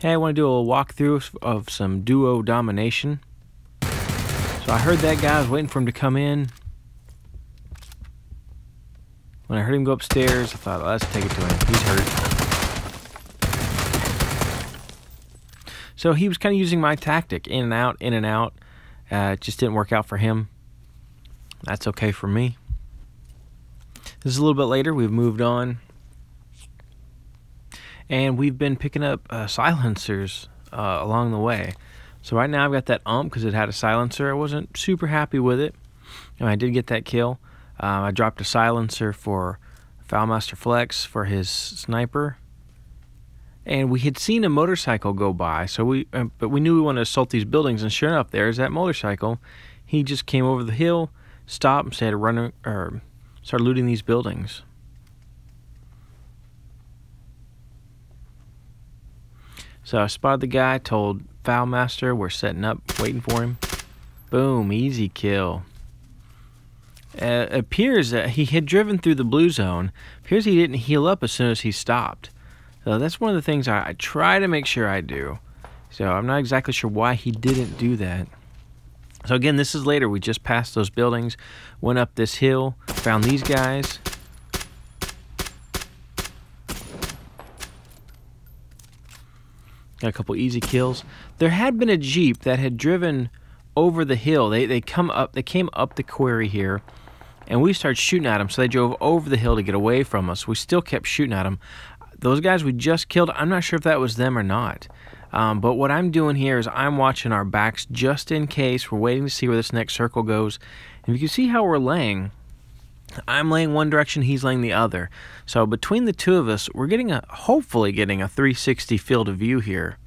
Hey, I want to do a little walkthrough of some duo domination. So I heard that guy. I was waiting for him to come in. When I heard him go upstairs, I thought, let's take it to him. He's hurt. So he was kind of using my tactic, in and out, in and out. It just didn't work out for him. That's okay for me. This is a little bit later. We've moved on. And we've been picking up silencers along the way. So right now I've got that because it had a silencer. I wasn't super happy with it. And I did get that kill. I dropped a silencer for Foulmaster Flex for his sniper. And we had seen a motorcycle go by, so but we knew we wanted to assault these buildings. And sure enough, there's that motorcycle. He just came over the hill, stopped, and started running or started looting these buildings. So I spotted the guy, told Foulmaster we're setting up, waiting for him. Boom, easy kill. It appears that he had driven through the blue zone. Appears he didn't heal up as soon as he stopped. So that's one of the things I try to make sure I do. So I'm not exactly sure why he didn't do that. So again, this is later. We just passed those buildings, went up this hill, found these guys. Got a couple easy kills. There had been a Jeep that had driven over the hill. They came up the quarry here, and we started shooting at them. So they drove over the hill to get away from us. We still kept shooting at them. Those guys we just killed, I'm not sure if that was them or not. But what I'm doing here is I'm watching our backs just in case. We're waiting to see where this next circle goes. And you can see how we're laying. I'm laying one direction, he's laying the other. So between the two of us, we're hopefully getting a 360 field of view here.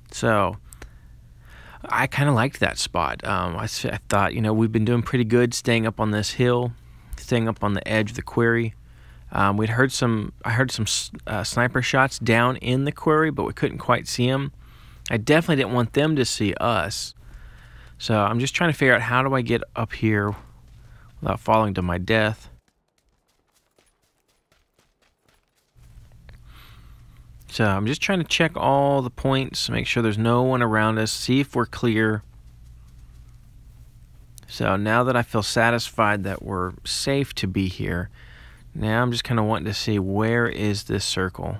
So I kind of liked that spot. I thought, we've been doing pretty good staying up on this hill, staying up on the edge of the quarry. I heard some sniper shots down in the quarry, but we couldn't quite see them. I definitely didn't want them to see us. So I'm just trying to figure out how do I get up here without falling to my death. So I'm just trying to check all the points, make sure there's no one around us, see if we're clear. So now that I feel satisfied that we're safe to be here, now I'm just kind of wanting to see where is this circle.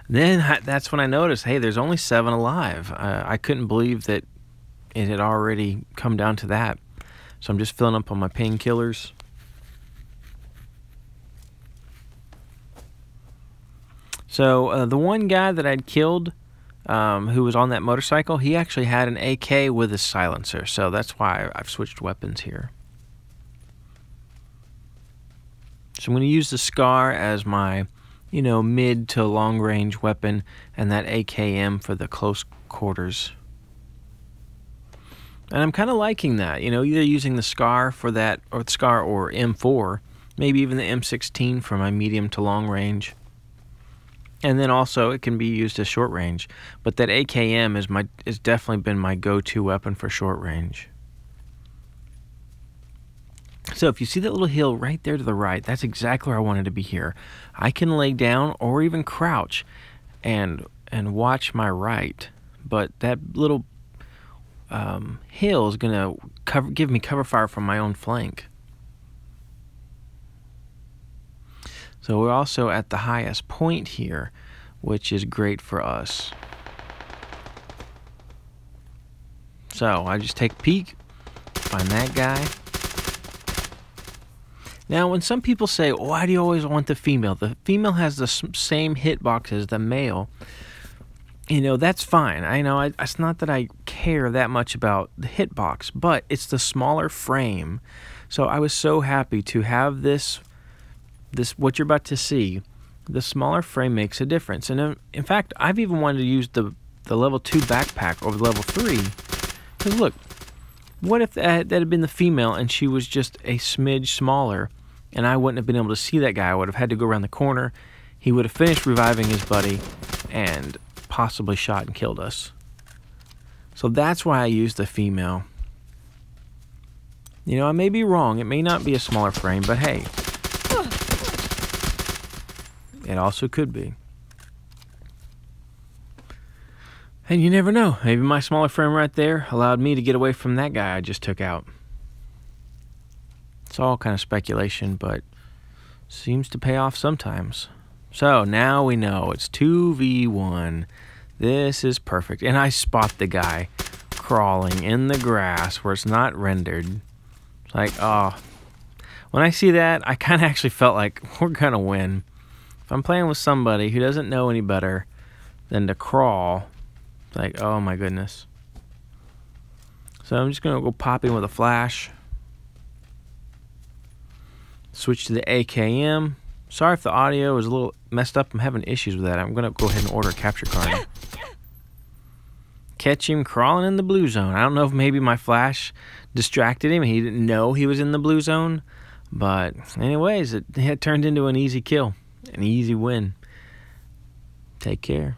Then that's when I noticed, hey, there's only 7 alive. I couldn't believe that it had already come down to that. So I'm just filling up on my painkillers. So the one guy that I'd killed, who was on that motorcycle, he actually had an AK with a silencer. So that's why I've switched weapons here. So I'm going to use the SCAR as my, mid to long range weapon, and that AKM for the close quarters. And I'm kind of liking that, either using the SCAR for that, or the SCAR or M4, maybe even the M16 for my medium to long range. And then also it can be used as short range. But that AKM is definitely been my go-to weapon for short range. So if you see that little hill right there to the right, that's exactly where I wanted to be here. I can lay down or even crouch and watch my right. But that little hill is going to give me cover fire from my own flank. So we're also at the highest point here, which is great for us. So I just take a peek, find that guy. Now, when some people say, why do you always want the female? The female has the same hitbox as the male. That's fine. I know it's not that I care that much about the hitbox, but it's the smaller frame. So I was so happy to have this what you're about to see. The smaller frame makes a difference. And in fact, I've even wanted to use the level 2 backpack over the level 3. Because look, what if that had been the female and she was just a smidge smaller, and I wouldn't have been able to see that guy? I would have had to go around the corner. He would have finished reviving his buddy and possibly shot and killed us. So that's why I used the female. I may be wrong. It may not be a smaller frame, but hey, it also could be. And you never know. Maybe my smaller frame right there allowed me to get away from that guy I just took out. It's all kind of speculation, but seems to pay off sometimes. So now we know it's 2v1. This is perfect. And I spot the guy crawling in the grass where it's not rendered. It's like, oh. When I see that, I kind of actually felt like we're going to win. If I'm playing with somebody who doesn't know any better than to crawl, it's like, oh my goodness. So I'm just going to go pop in with a flash. Switch to the AKM. Sorry if the audio is a little messed up. I'm having issues with that. I'm going to go ahead and order a capture card. Catch him crawling in the blue zone. I don't know if maybe my flash distracted him. He didn't know he was in the blue zone. But anyways, it turned into an easy kill. An easy win. Take care.